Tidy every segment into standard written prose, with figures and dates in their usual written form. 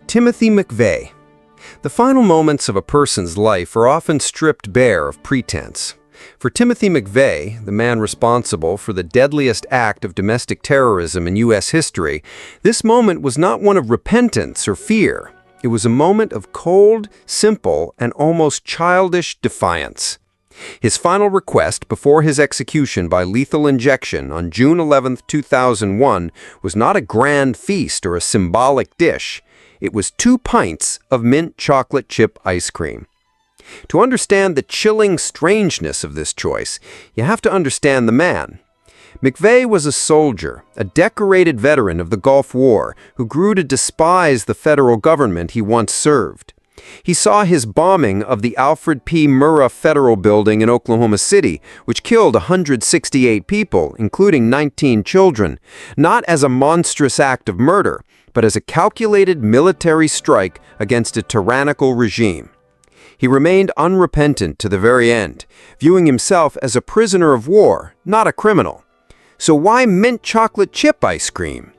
Timothy McVeigh. The final moments of a person's life are often stripped bare of pretense. For Timothy McVeigh, the man responsible for the deadliest act of domestic terrorism in U.S. history, this moment was not one of repentance or fear. It was a moment of cold, simple, and almost childish defiance. His final request before his execution by lethal injection on June 11, 2001, was not a grand feast or a symbolic dish. It was 2 pints of mint chocolate chip ice cream. To understand the chilling strangeness of this choice, you have to understand the man. McVeigh was a soldier, a decorated veteran of the Gulf War, who grew to despise the federal government he once served. He saw his bombing of the Alfred P. Murrah Federal Building in Oklahoma City, which killed 168 people, including 19 children, not as a monstrous act of murder, but as a calculated military strike against a tyrannical regime. He remained unrepentant to the very end, viewing himself as a prisoner of war, not a criminal. So why mint chocolate chip ice cream?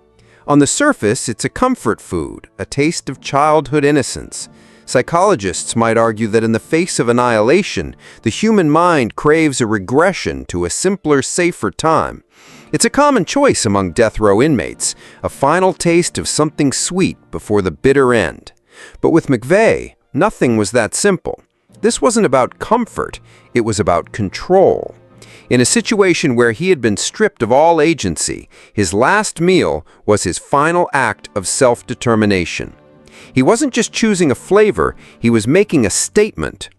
On the surface, it's a comfort food, a taste of childhood innocence. Psychologists might argue that in the face of annihilation, the human mind craves a regression to a simpler, safer time. It's a common choice among death row inmates, a final taste of something sweet before the bitter end. But with McVeigh, nothing was that simple. This wasn't about comfort, it was about control. In a situation where he had been stripped of all agency, his last meal was his final act of self-determination. He wasn't just choosing a flavor, he was making a statement.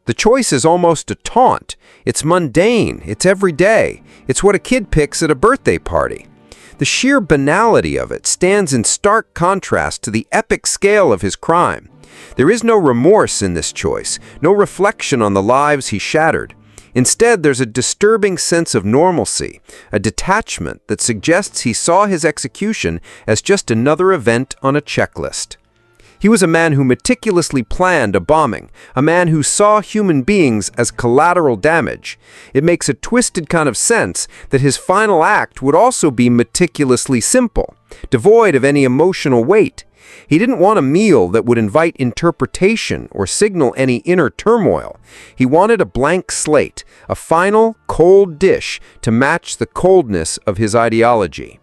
The choice is almost a taunt. It's mundane, it's everyday. It's what a kid picks at a birthday party. The sheer banality of it stands in stark contrast to the epic scale of his crime. There is no remorse in this choice, no reflection on the lives he shattered. Instead, there's a disturbing sense of normalcy, a detachment that suggests he saw his execution as just another event on a checklist. He was a man who meticulously planned a bombing, a man who saw human beings as collateral damage. It makes a twisted kind of sense that his final act would also be meticulously simple, devoid of any emotional weight. He didn't want a meal that would invite interpretation or signal any inner turmoil. He wanted a blank slate, a final, cold dish to match the coldness of his ideology.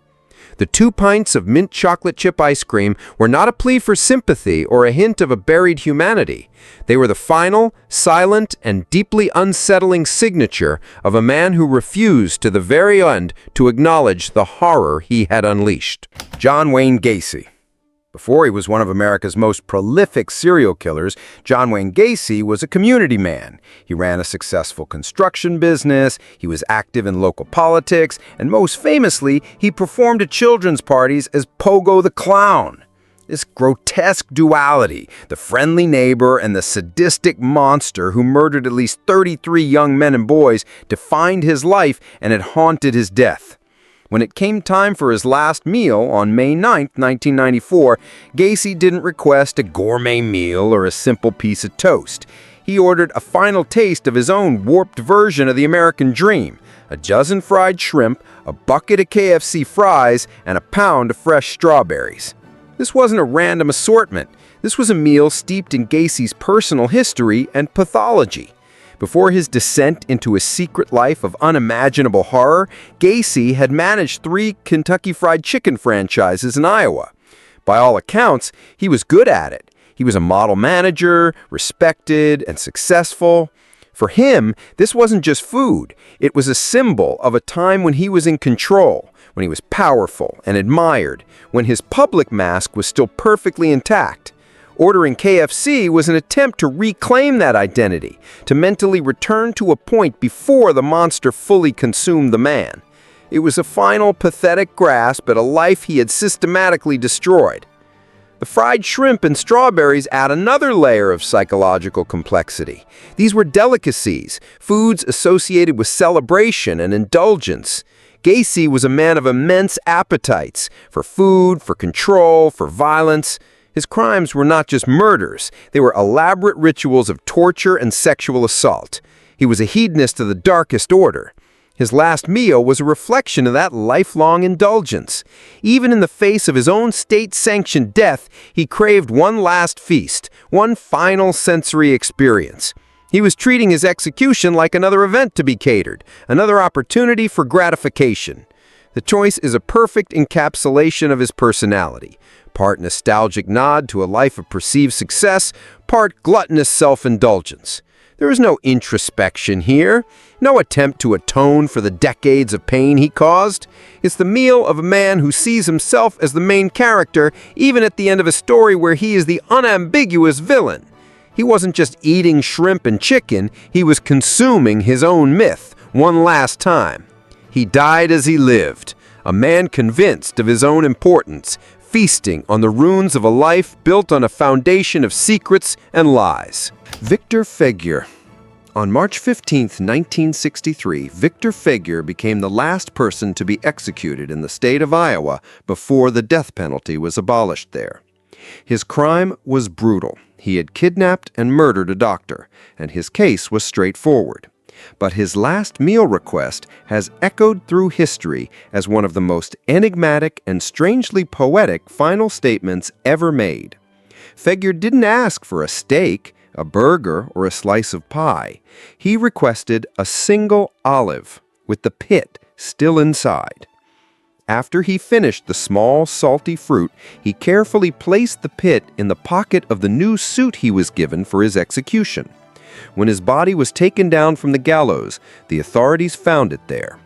The 2 pints of mint chocolate chip ice cream were not a plea for sympathy or a hint of a buried humanity. They were the final, silent, and deeply unsettling signature of a man who refused to the very end to acknowledge the horror he had unleashed. John Wayne Gacy. Before he was one of America's most prolific serial killers, John Wayne Gacy was a community man. He ran a successful construction business, he was active in local politics, and most famously, he performed at children's parties as Pogo the Clown. This grotesque duality, the friendly neighbor and the sadistic monster who murdered at least 33 young men and boys, defined his life and had haunted his death. When it came time for his last meal on May 9, 1994, Gacy didn't request a gourmet meal or a simple piece of toast. He ordered a final taste of his own warped version of the American dream: a dozen fried shrimp, a bucket of KFC fries, and a pound of fresh strawberries. This wasn't a random assortment. This was a meal steeped in Gacy's personal history and pathology. Before his descent into a secret life of unimaginable horror, Gacy had managed 3 Kentucky Fried Chicken franchises in Iowa. By all accounts, he was good at it. He was a model manager, respected and successful. For him, this wasn't just food. It was a symbol of a time when he was in control, when he was powerful and admired, when his public mask was still perfectly intact. Ordering KFC was an attempt to reclaim that identity, to mentally return to a point before the monster fully consumed the man. It was a final, pathetic grasp at a life he had systematically destroyed. The fried shrimp and strawberries add another layer of psychological complexity. These were delicacies, foods associated with celebration and indulgence. Gacy was a man of immense appetites, for food, for control, for violence. His crimes were not just murders, they were elaborate rituals of torture and sexual assault. He was a hedonist of the darkest order. His last meal was a reflection of that lifelong indulgence. Even in the face of his own state-sanctioned death, he craved one last feast, one final sensory experience. He was treating his execution like another event to be catered, another opportunity for gratification. The choice is a perfect encapsulation of his personality. Part nostalgic nod to a life of perceived success, part gluttonous self-indulgence. There is no introspection here, no attempt to atone for the decades of pain he caused. It's the meal of a man who sees himself as the main character, even at the end of a story where he is the unambiguous villain. He wasn't just eating shrimp and chicken, he was consuming his own myth one last time. He died as he lived, a man convinced of his own importance, feasting on the ruins of a life built on a foundation of secrets and lies. Victor Feguer. On March 15, 1963, Victor Feguer became the last person to be executed in the state of Iowa before the death penalty was abolished there. His crime was brutal. He had kidnapped and murdered a doctor, and his case was straightforward. But his last meal request has echoed through history as one of the most enigmatic and strangely poetic final statements ever made. Feguer didn't ask for a steak, a burger, or a slice of pie. He requested a single olive with the pit still inside. After he finished the small, salty fruit, he carefully placed the pit in the pocket of the new suit he was given for his execution. When his body was taken down from the gallows, the authorities found it there.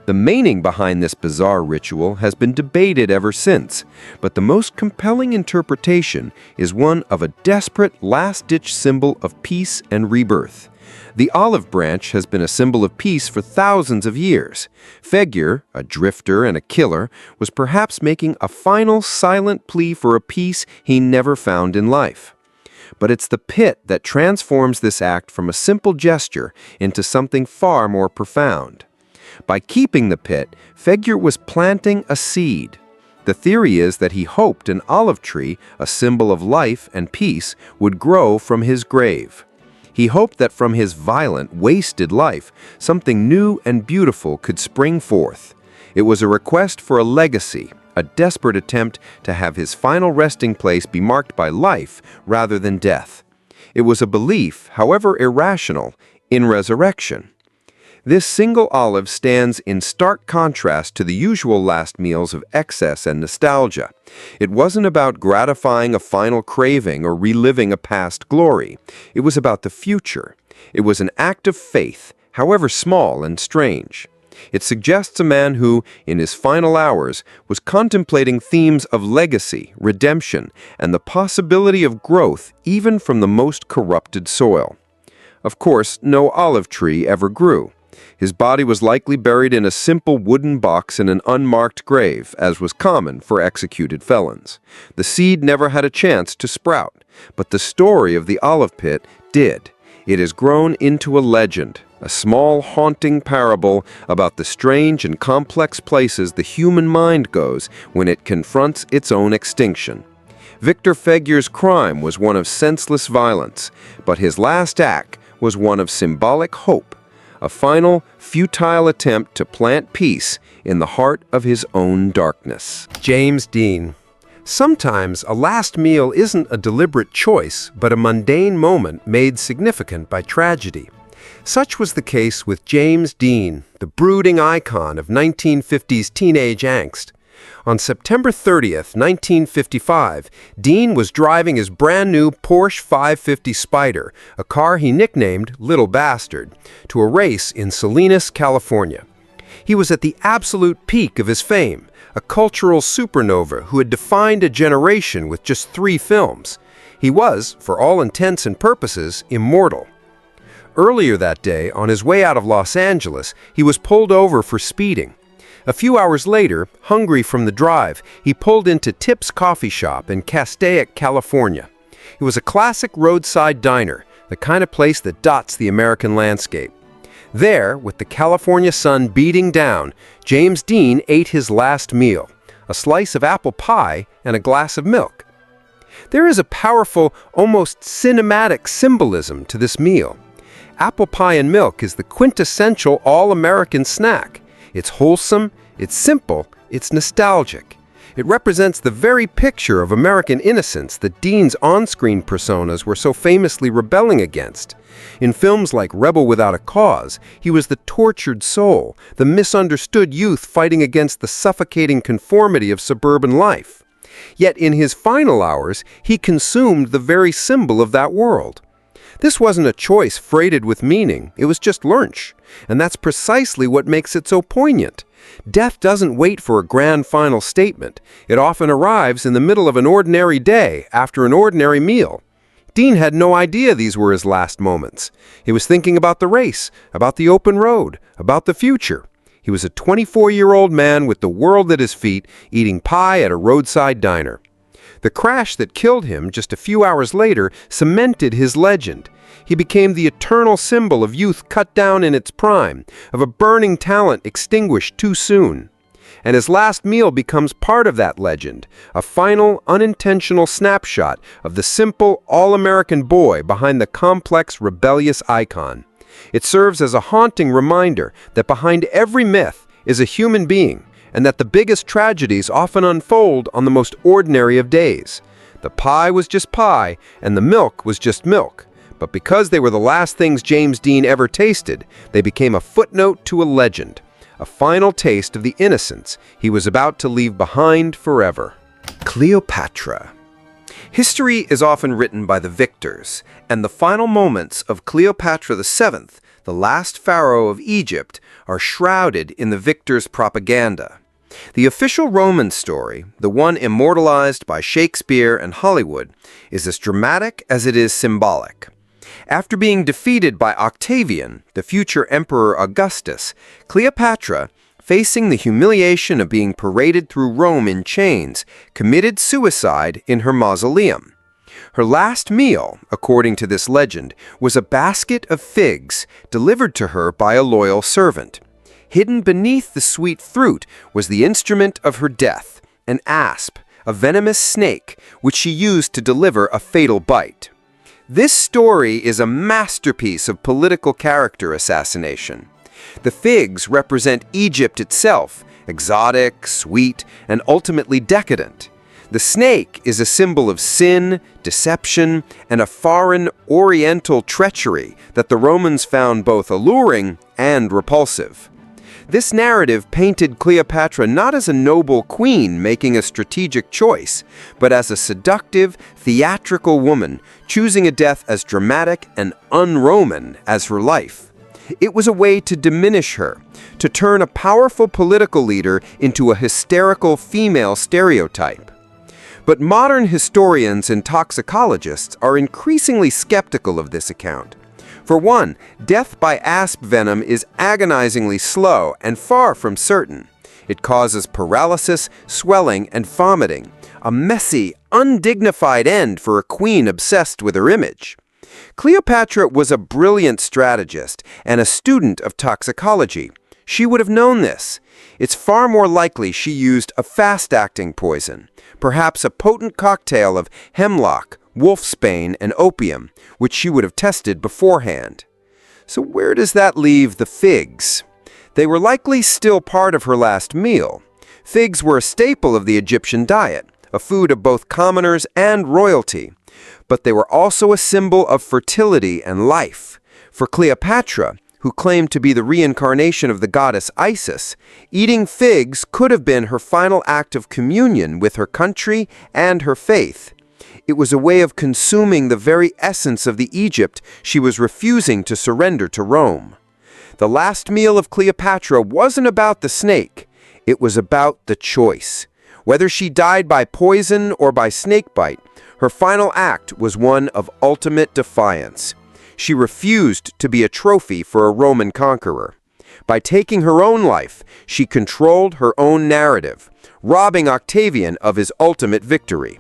The meaning behind this bizarre ritual has been debated ever since, but the most compelling interpretation is one of a desperate last-ditch symbol of peace and rebirth. The olive branch has been a symbol of peace for thousands of years. Feguer, a drifter and a killer, was perhaps making a final silent plea for a peace he never found in life. But it's the pit that transforms this act from a simple gesture into something far more profound. By keeping the pit, Feguer was planting a seed. The theory is that he hoped an olive tree, a symbol of life and peace, would grow from his grave. He hoped that from his violent, wasted life, something new and beautiful could spring forth. It was a request for a legacy, a desperate attempt to have his final resting place be marked by life rather than death. It was a belief, however irrational, in resurrection. This single olive stands in stark contrast to the usual last meals of excess and nostalgia. It wasn't about gratifying a final craving or reliving a past glory. It was about the future. It was an act of faith, however small and strange. It suggests a man who, in his final hours, was contemplating themes of legacy, redemption, and the possibility of growth even from the most corrupted soil. Of course, no olive tree ever grew. His body was likely buried in a simple wooden box in an unmarked grave, as was common for executed felons. The seed never had a chance to sprout, but the story of the olive pit did. It has grown into a legend, a small, haunting parable about the strange and complex places the human mind goes when it confronts its own extinction. Victor Feguer's crime was one of senseless violence, but his last act was one of symbolic hope, a final, futile attempt to plant peace in the heart of his own darkness. James Dean. Sometimes a last meal isn't a deliberate choice, but a mundane moment made significant by tragedy. Such was the case with James Dean, the brooding icon of 1950s teenage angst. On September 30th, 1955, Dean was driving his brand-new Porsche 550 Spyder, a car he nicknamed Little Bastard, to a race in Salinas, California. He was at the absolute peak of his fame, a cultural supernova who had defined a generation with just 3 films. He was, for all intents and purposes, immortal. Earlier that day, on his way out of Los Angeles, he was pulled over for speeding. A few hours later, hungry from the drive, he pulled into Tip's Coffee Shop in Castaic, California. It was a classic roadside diner, the kind of place that dots the American landscape. There, with the California sun beating down, James Dean ate his last meal, a slice of apple pie and a glass of milk. There is a powerful, almost cinematic symbolism to this meal. Apple pie and milk is the quintessential all-American snack. It's wholesome, it's simple, it's nostalgic. It represents the very picture of American innocence that Dean's on-screen personas were so famously rebelling against. In films like Rebel Without a Cause, he was the tortured soul, the misunderstood youth fighting against the suffocating conformity of suburban life. Yet in his final hours, he consumed the very symbol of that world. This wasn't a choice freighted with meaning, it was just lunch. And that's precisely what makes it so poignant. Death doesn't wait for a grand final statement. It often arrives in the middle of an ordinary day, after an ordinary meal. Dean had no idea these were his last moments. He was thinking about the race, about the open road, about the future. He was a 24-year-old man with the world at his feet, eating pie at a roadside diner. The crash that killed him just a few hours later cemented his legend. He became the eternal symbol of youth cut down in its prime, of a burning talent extinguished too soon. And his last meal becomes part of that legend, a final, unintentional snapshot of the simple, all-American boy behind the complex, rebellious icon. It serves as a haunting reminder that behind every myth is a human being, and that the biggest tragedies often unfold on the most ordinary of days. The pie was just pie, and the milk was just milk. But because they were the last things James Dean ever tasted, they became a footnote to a legend, a final taste of the innocence he was about to leave behind forever. Cleopatra. History is often written by the victors, and the final moments of Cleopatra VII, the last pharaoh of Egypt, are shrouded in the victor's propaganda. The official Roman story, the one immortalized by Shakespeare and Hollywood, is as dramatic as it is symbolic. After being defeated by Octavian, the future Emperor Augustus, Cleopatra, facing the humiliation of being paraded through Rome in chains, committed suicide in her mausoleum. Her last meal, according to this legend, was a basket of figs delivered to her by a loyal servant. Hidden beneath the sweet fruit was the instrument of her death, an asp, a venomous snake, which she used to deliver a fatal bite. This story is a masterpiece of political character assassination. The figs represent Egypt itself, exotic, sweet, and ultimately decadent. The snake is a symbol of sin, deception, and a foreign, oriental treachery that the Romans found both alluring and repulsive. This narrative painted Cleopatra not as a noble queen making a strategic choice, but as a seductive, theatrical woman choosing a death as dramatic and un-Roman as her life. It was a way to diminish her, to turn a powerful political leader into a hysterical female stereotype. But modern historians and toxicologists are increasingly skeptical of this account. For one, death by asp venom is agonizingly slow and far from certain. It causes paralysis, swelling, and vomiting, a messy, undignified end for a queen obsessed with her image. Cleopatra was a brilliant strategist and a student of toxicology. She would have known this. It's far more likely she used a fast-acting poison, perhaps a potent cocktail of hemlock, wolfsbane, and opium, which she would have tested beforehand. So where does that leave the figs? They were likely still part of her last meal. Figs were a staple of the Egyptian diet, a food of both commoners and royalty. But they were also a symbol of fertility and life. For Cleopatra, who claimed to be the reincarnation of the goddess Isis, eating figs could have been her final act of communion with her country and her faith. It was a way of consuming the very essence of the Egypt she was refusing to surrender to Rome. The last meal of Cleopatra wasn't about the snake. It was about the choice. Whether she died by poison or by snakebite, her final act was one of ultimate defiance. She refused to be a trophy for a Roman conqueror. By taking her own life, she controlled her own narrative, robbing Octavian of his ultimate victory.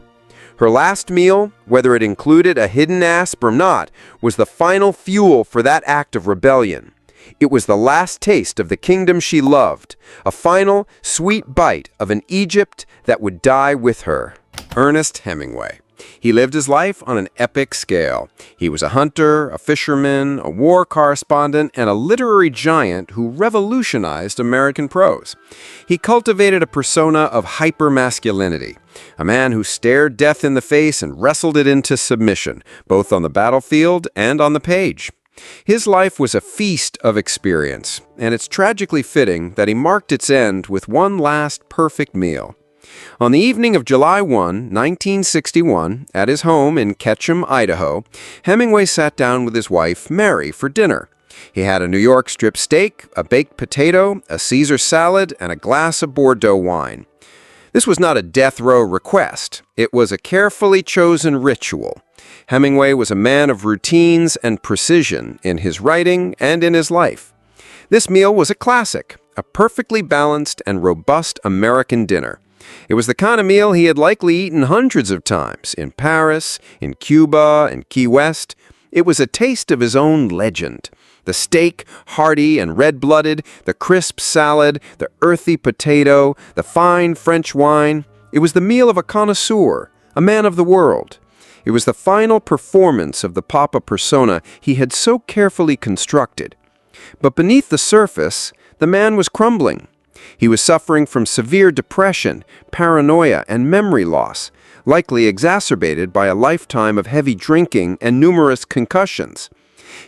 Her last meal, whether it included a hidden asp or not, was the final fuel for that act of rebellion. It was the last taste of the kingdom she loved, a final, sweet bite of an Egypt that would die with her. Ernest Hemingway. He lived his life on an epic scale. He was a hunter, a fisherman, a war correspondent, and a literary giant who revolutionized American prose. He cultivated a persona of hypermasculinity, a man who stared death in the face and wrestled it into submission, both on the battlefield and on the page. His life was a feast of experience, and it's tragically fitting that he marked its end with one last perfect meal. On the evening of July 1, 1961, at his home in Ketchum, Idaho, Hemingway sat down with his wife, Mary, for dinner. He had a New York strip steak, a baked potato, a Caesar salad, and a glass of Bordeaux wine. This was not a death row request. It was a carefully chosen ritual. Hemingway was a man of routines and precision in his writing and in his life. This meal was a classic, a perfectly balanced and robust American dinner. It was the kind of meal he had likely eaten hundreds of times in Paris, in Cuba, and Key West. It was a taste of his own legend. The steak, hearty and red-blooded, the crisp salad, the earthy potato, the fine French wine. It was the meal of a connoisseur, a man of the world. It was the final performance of the Papa persona he had so carefully constructed. But beneath the surface, the man was crumbling. He was suffering from severe depression, paranoia, and memory loss, likely exacerbated by a lifetime of heavy drinking and numerous concussions.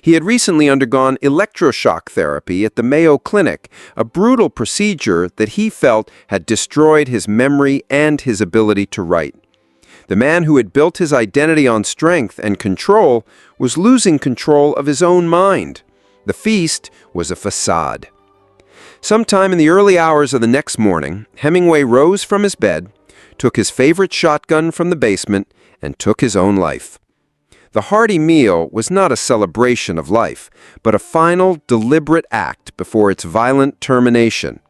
He had recently undergone electroshock therapy at the Mayo Clinic, a brutal procedure that he felt had destroyed his memory and his ability to write. The man who had built his identity on strength and control was losing control of his own mind. The feast was a facade. Sometime in the early hours of the next morning, Hemingway rose from his bed, took his favorite shotgun from the basement, and took his own life. The hearty meal was not a celebration of life, but a final, deliberate act before its violent termination.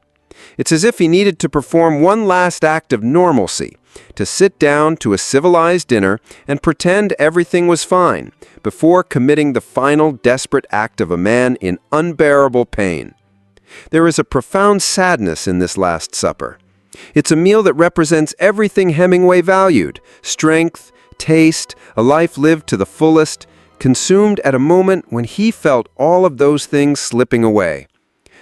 It's as if he needed to perform one last act of normalcy, to sit down to a civilized dinner and pretend everything was fine, before committing the final desperate act of a man in unbearable pain. There is a profound sadness in this Last Supper. It's a meal that represents everything Hemingway valued: strength, taste, a life lived to the fullest, consumed at a moment when he felt all of those things slipping away.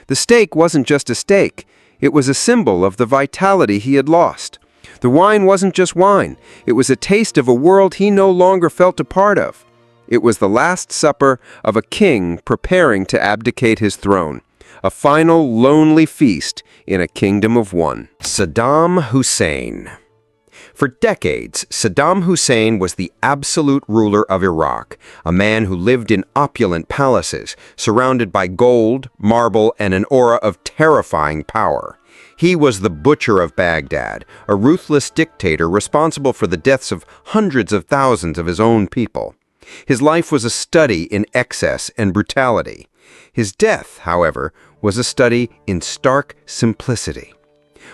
The steak wasn't just a steak. It was a symbol of the vitality he had lost. The wine wasn't just wine. It was a taste of a world he no longer felt a part of. It was the Last Supper of a king preparing to abdicate his throne. A final, lonely feast in a kingdom of one. Saddam Hussein. For decades, Saddam Hussein was the absolute ruler of Iraq, a man who lived in opulent palaces, surrounded by gold, marble, and an aura of terrifying power. He was the butcher of Baghdad, a ruthless dictator responsible for the deaths of hundreds of thousands of his own people. His life was a study in excess and brutality. His death, however, was a study in stark simplicity.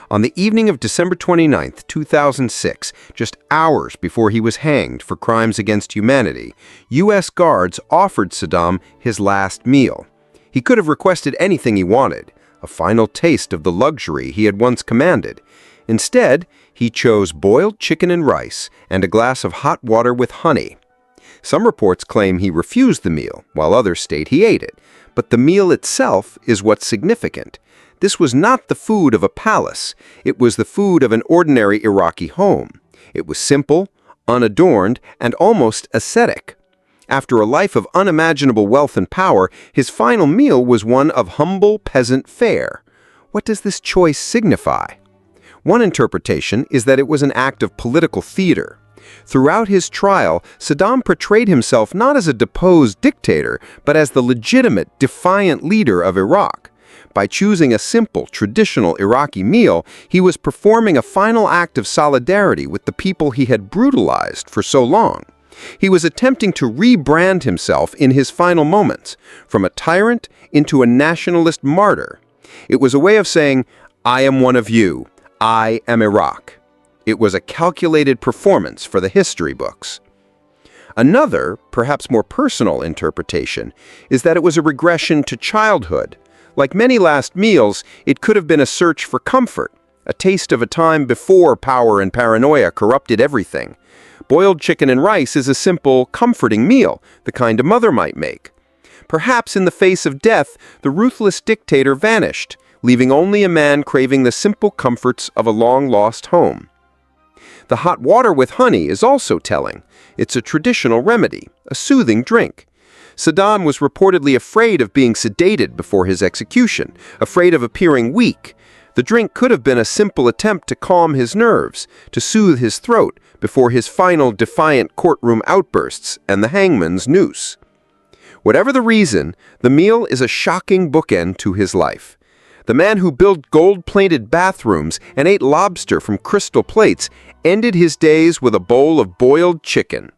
On the evening of December 29, 2006, just hours before he was hanged for crimes against humanity, U.S. guards offered Saddam his last meal. He could have requested anything he wanted, a final taste of the luxury he had once commanded. Instead, he chose boiled chicken and rice and a glass of hot water with honey. Some reports claim he refused the meal, while others state he ate it. But the meal itself is what's significant. This was not the food of a palace. It was the food of an ordinary Iraqi home. It was simple, unadorned, and almost ascetic. After a life of unimaginable wealth and power, his final meal was one of humble peasant fare. What does this choice signify? One interpretation is that it was an act of political theater. Throughout his trial, Saddam portrayed himself not as a deposed dictator, but as the legitimate, defiant leader of Iraq. By choosing a simple, traditional Iraqi meal, he was performing a final act of solidarity with the people he had brutalized for so long. He was attempting to rebrand himself in his final moments, from a tyrant into a nationalist martyr. It was a way of saying, "I am one of you. I am Iraq." It was a calculated performance for the history books. Another, perhaps more personal interpretation, is that it was a regression to childhood. Like many last meals, it could have been a search for comfort, a taste of a time before power and paranoia corrupted everything. Boiled chicken and rice is a simple, comforting meal, the kind a mother might make. Perhaps in the face of death, the ruthless dictator vanished, leaving only a man craving the simple comforts of a long-lost home. The hot water with honey is also telling. It's a traditional remedy, a soothing drink. Saddam was reportedly afraid of being sedated before his execution, afraid of appearing weak. The drink could have been a simple attempt to calm his nerves, to soothe his throat before his final defiant courtroom outbursts and the hangman's noose. Whatever the reason, the meal is a shocking bookend to his life. The man who built gold-plated bathrooms and ate lobster from crystal plates ended his days with a bowl of boiled chicken.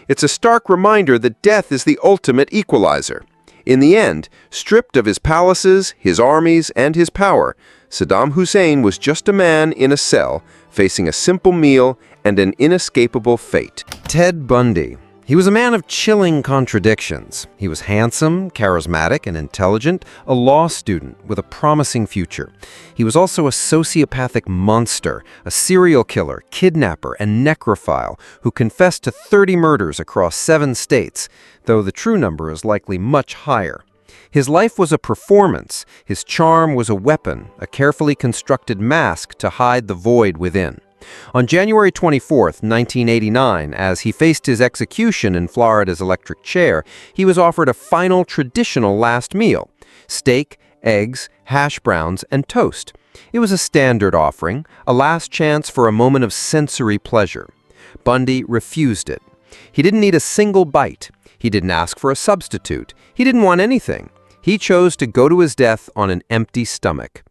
It's a stark reminder that death is the ultimate equalizer. In the end, stripped of his palaces, his armies, and his power, Saddam Hussein was just a man in a cell, facing a simple meal and an inescapable fate. Ted Bundy. He was a man of chilling contradictions. He was handsome, charismatic, and intelligent, a law student with a promising future. He was also a sociopathic monster, a serial killer, kidnapper, and necrophile who confessed to 30 murders across 7 states, though the true number is likely much higher. His life was a performance. His charm was a weapon, a carefully constructed mask to hide the void within. On January 24, 1989, as he faced his execution in Florida's electric chair, he was offered a final traditional last meal: steak, eggs, hash browns, and toast. It was a standard offering, a last chance for a moment of sensory pleasure. Bundy refused it. He didn't need a single bite. He didn't ask for a substitute. He didn't want anything. He chose to go to his death on an empty stomach.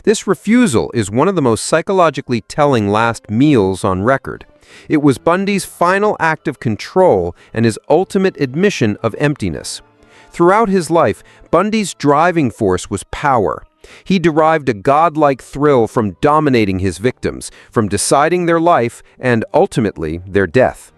This refusal is one of the most psychologically telling last meals on record. It was Bundy's final act of control and his ultimate admission of emptiness. Throughout his life, Bundy's driving force was power. He derived a godlike thrill from dominating his victims, from deciding their life and, ultimately, their death.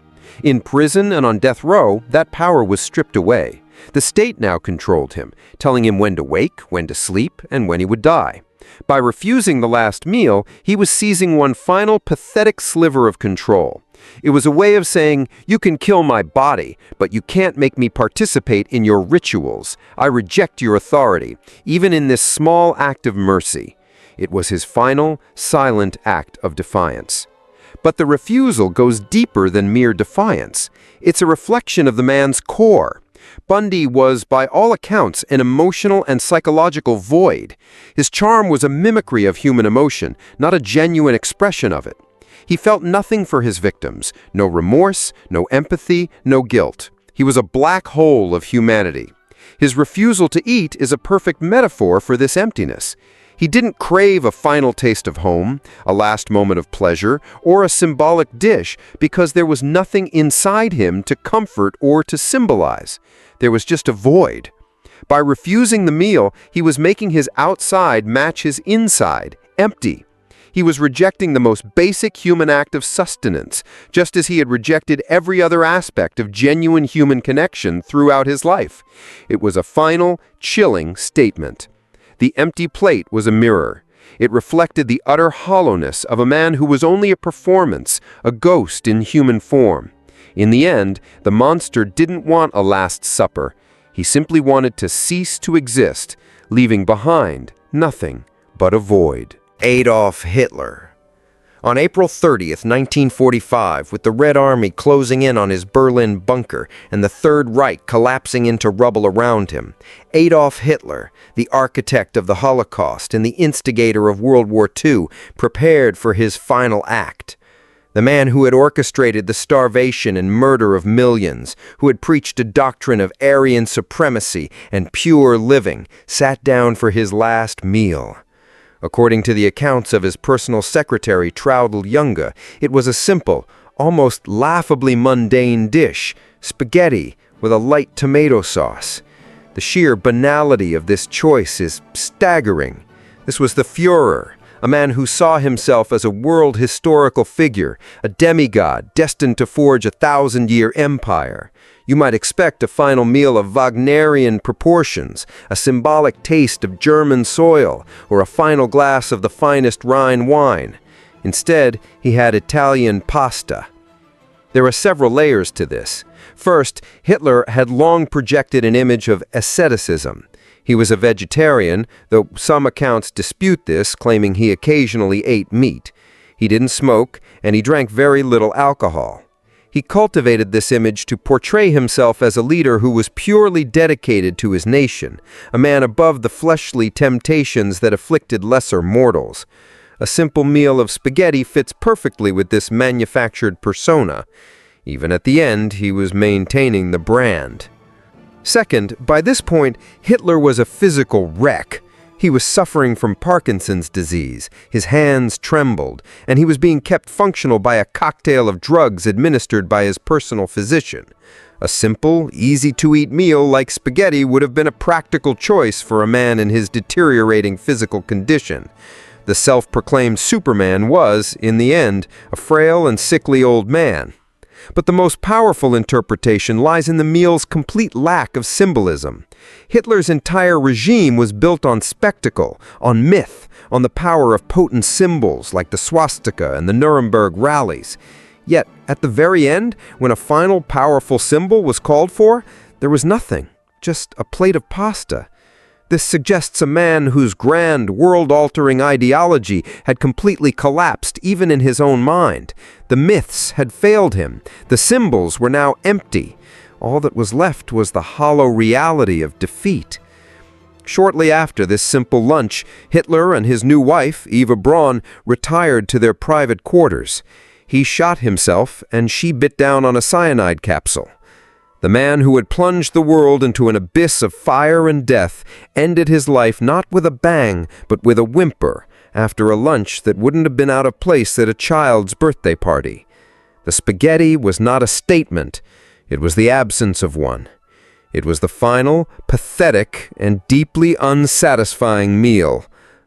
In prison and on death row, that power was stripped away. The state now controlled him, telling him when to wake, when to sleep, and when he would die. By refusing the last meal, he was seizing one final pathetic sliver of control. It was a way of saying, "You can kill my body, but you can't make me participate in your rituals. I reject your authority, even in this small act of mercy." It was his final, silent act of defiance. But the refusal goes deeper than mere defiance. It's a reflection of the man's core. Bundy was, by all accounts, an emotional and psychological void. His charm was a mimicry of human emotion, not a genuine expression of it. He felt nothing for his victims, no remorse, no empathy, no guilt. He was a black hole of humanity. His refusal to eat is a perfect metaphor for this emptiness. He didn't crave a final taste of home, a last moment of pleasure, or a symbolic dish because there was nothing inside him to comfort or to symbolize. There was just a void. By refusing the meal, he was making his outside match his inside, empty. He was rejecting the most basic human act of sustenance, just as he had rejected every other aspect of genuine human connection throughout his life. It was a final, chilling statement. The empty plate was a mirror. It reflected the utter hollowness of a man who was only a performance, a ghost in human form. In the end, the monster didn't want a last supper. He simply wanted to cease to exist, leaving behind nothing but a void. Adolf Hitler. On April 30th, 1945, with the Red Army closing in on his Berlin bunker and the Third Reich collapsing into rubble around him, Adolf Hitler, the architect of the Holocaust and the instigator of World War II, prepared for his final act. The man who had orchestrated the starvation and murder of millions, who had preached a doctrine of Aryan supremacy and pure living, sat down for his last meal. According to the accounts of his personal secretary, Traudl Junge, it was a simple, almost laughably mundane dish, spaghetti with a light tomato sauce. The sheer banality of this choice is staggering. This was the Führer, a man who saw himself as a world historical figure, a demigod destined to forge a 1,000-year empire. You might expect a final meal of Wagnerian proportions, a symbolic taste of German soil, or a final glass of the finest Rhine wine. Instead, he had Italian pasta. There are several layers to this. First, Hitler had long projected an image of asceticism. He was a vegetarian, though some accounts dispute this, claiming he occasionally ate meat. He didn't smoke, and he drank very little alcohol. He cultivated this image to portray himself as a leader who was purely dedicated to his nation, a man above the fleshly temptations that afflicted lesser mortals. A simple meal of spaghetti fits perfectly with this manufactured persona. Even at the end, he was maintaining the brand. Second, by this point, Hitler was a physical wreck. He was suffering from Parkinson's disease, his hands trembled, and he was being kept functional by a cocktail of drugs administered by his personal physician. A simple, easy-to-eat meal like spaghetti would have been a practical choice for a man in his deteriorating physical condition. The self-proclaimed Superman was, in the end, a frail and sickly old man. But the most powerful interpretation lies in the meal's complete lack of symbolism. Hitler's entire regime was built on spectacle, on myth, on the power of potent symbols like the swastika and the Nuremberg rallies. Yet, at the very end, when a final powerful symbol was called for, there was nothing, just a plate of pasta. This suggests a man whose grand, world-altering ideology had completely collapsed even in his own mind. The myths had failed him. The symbols were now empty. All that was left was the hollow reality of defeat. Shortly after this simple lunch, Hitler and his new wife, Eva Braun, retired to their private quarters. He shot himself, and she bit down on a cyanide capsule. The man who had plunged the world into an abyss of fire and death ended his life not with a bang, but with a whimper, after a lunch that wouldn't have been out of place at a child's birthday party. The spaghetti was not a statement. It was the absence of one. It was the final, pathetic, and deeply unsatisfying meal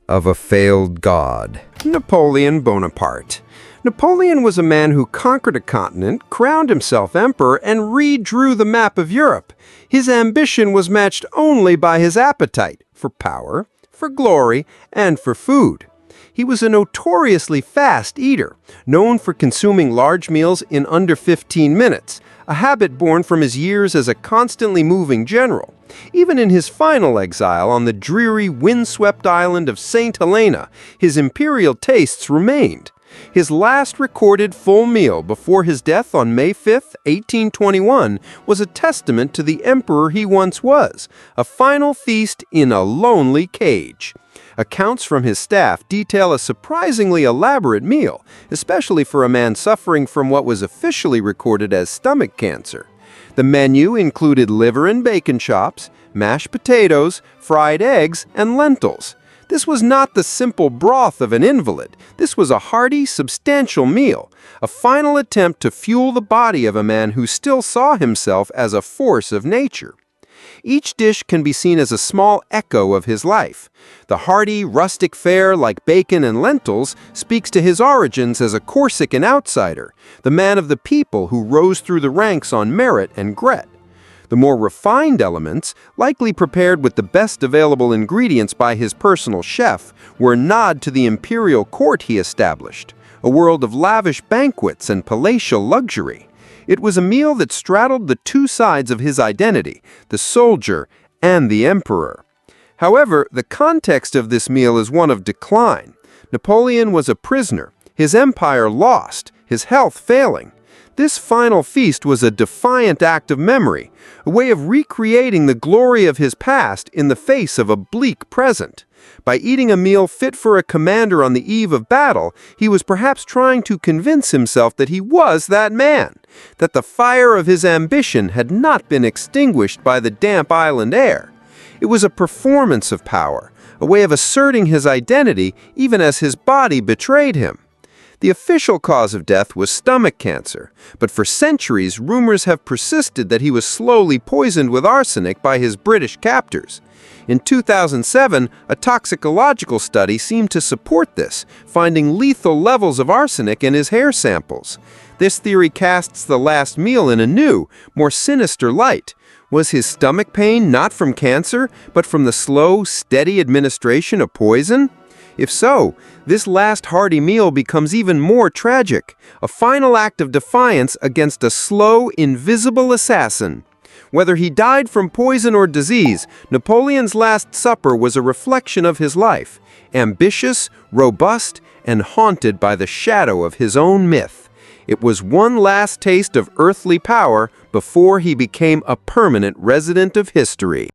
of a failed god. Napoleon Bonaparte. Napoleon was a man who conquered a continent, crowned himself emperor, and redrew the map of Europe. His ambition was matched only by his appetite for power, for glory, and for food. He was a notoriously fast eater, known for consuming large meals in under 15 minutes, a habit born from his years as a constantly moving general. Even in his final exile on the dreary, windswept island of St. Helena, his imperial tastes remained. His last recorded full meal before his death on May 5, 1821, was a testament to the emperor he once was, a final feast in a lonely cage. Accounts from his staff detail a surprisingly elaborate meal, especially for a man suffering from what was officially recorded as stomach cancer. The menu included liver and bacon chops, mashed potatoes, fried eggs, and lentils. This was not the simple broth of an invalid. This was a hearty, substantial meal, a final attempt to fuel the body of a man who still saw himself as a force of nature. Each dish can be seen as a small echo of his life. The hearty, rustic fare like bacon and lentils speaks to his origins as a Corsican outsider, the man of the people who rose through the ranks on merit and grit. The more refined elements, likely prepared with the best available ingredients by his personal chef, were a nod to the imperial court he established, a world of lavish banquets and palatial luxury. It was a meal that straddled the two sides of his identity, the soldier and the emperor. However, the context of this meal is one of decline. Napoleon was a prisoner, his empire lost, his health failing. This final feast was a defiant act of memory, a way of recreating the glory of his past in the face of a bleak present. By eating a meal fit for a commander on the eve of battle, he was perhaps trying to convince himself that he was that man, that the fire of his ambition had not been extinguished by the damp island air. It was a performance of power, a way of asserting his identity even as his body betrayed him. The official cause of death was stomach cancer, but for centuries rumors have persisted that he was slowly poisoned with arsenic by his British captors. In 2007, a toxicological study seemed to support this, finding lethal levels of arsenic in his hair samples. This theory casts the last meal in a new, more sinister light. Was his stomach pain not from cancer, but from the slow, steady administration of poison? If so, this last hearty meal becomes even more tragic, a final act of defiance against a slow, invisible assassin. Whether he died from poison or disease, Napoleon's Last Supper was a reflection of his life, ambitious, robust, and haunted by the shadow of his own myth. It was one last taste of earthly power before he became a permanent resident of history.